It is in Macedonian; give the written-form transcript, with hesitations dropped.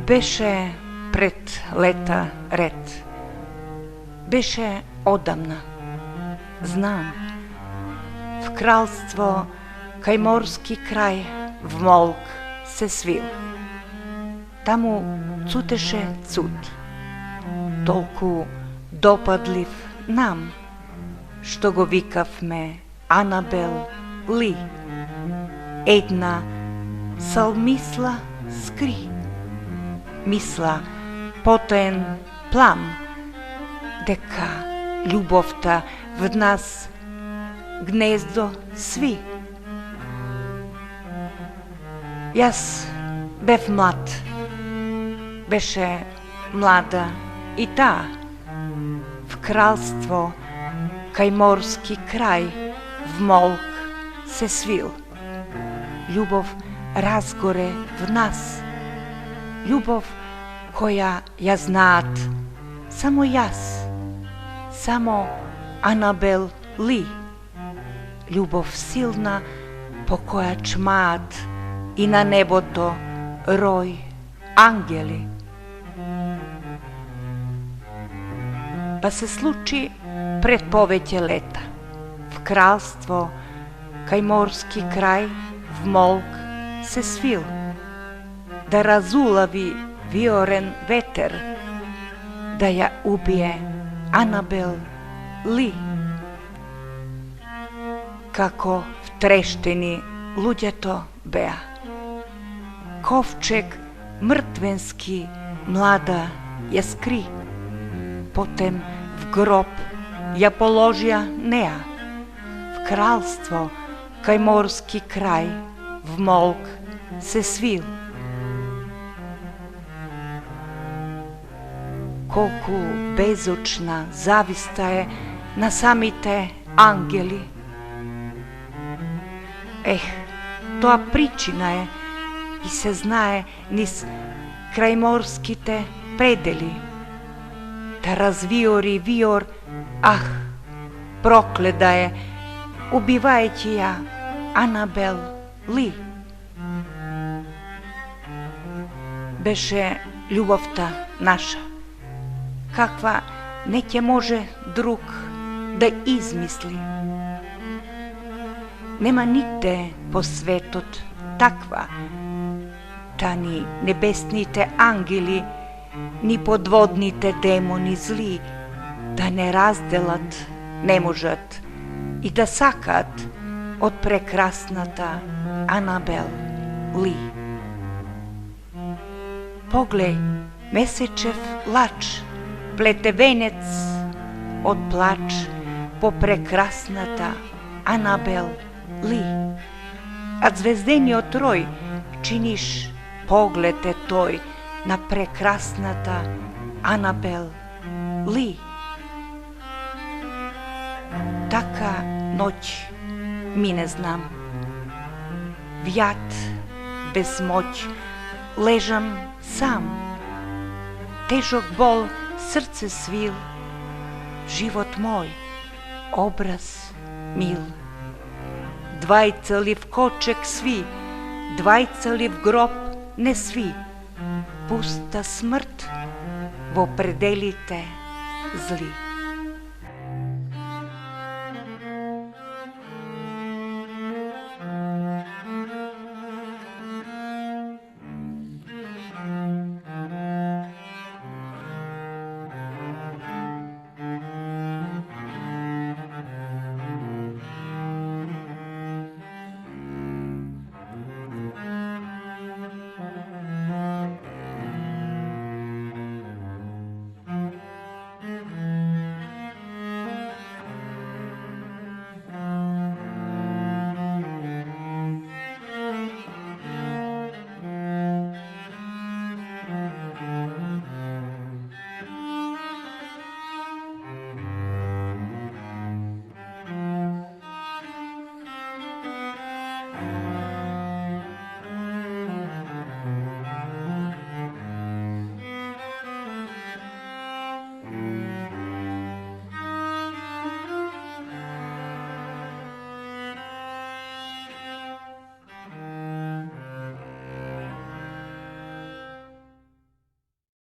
Беше пред лета ред. Беше одамна. Знам. В кралство кај морски крај в молк се свил. Таму цутеше цуд. Толку допадлив нам, што го викавме Анабел Ли. Една салмисла скри. Мисла потаен плам, дека љубовта в нас гнездо сви. Јас бев млад, беше млада и таа, в кралство кај морски крај в молк се свил. Љубов разгоре в нас, љубов која ја знаат само јас, само Анабел Ли. Љубов силна по која чмаат и на небото рој ангели. Па се случи пред повеќе лета, в кралство кај морски крај в молк се свил, да разулави виорен ветер, да ја убие Анабел Ли. Како втрештени луѓето беа. Ковчег мртвенски млада ја скри, потем в гроб ја положија неа, в кралство кај морски крај в молк се свил. Колку безочна зависта е на самите ангели. Тоа причина е и се знае низ крајморските предели. Да развиори виор, прокледа е, убивајќи ја Анабел Ли. Беше љубовта наша, каква не ќе може друг да измисли. Нема нигде по светот таква, та ни небесните ангели, ни подводните демони зли, да не разделат не можат и да сакаат од прекрасната Анабел Ли. Поглеј, месечев лач плете венец од плач по прекрасната Анабел Ли. А звездениот рој чиниш поглед е тој на прекрасната Анабел Ли. Така ноќ мине знам. Вјат без моќ лежам сам. Тежок бол срце свил, живот мој, образ мил. Двајцалив кочек сви, двајцалив гроб не сви. Пуста смрт во пределите зли.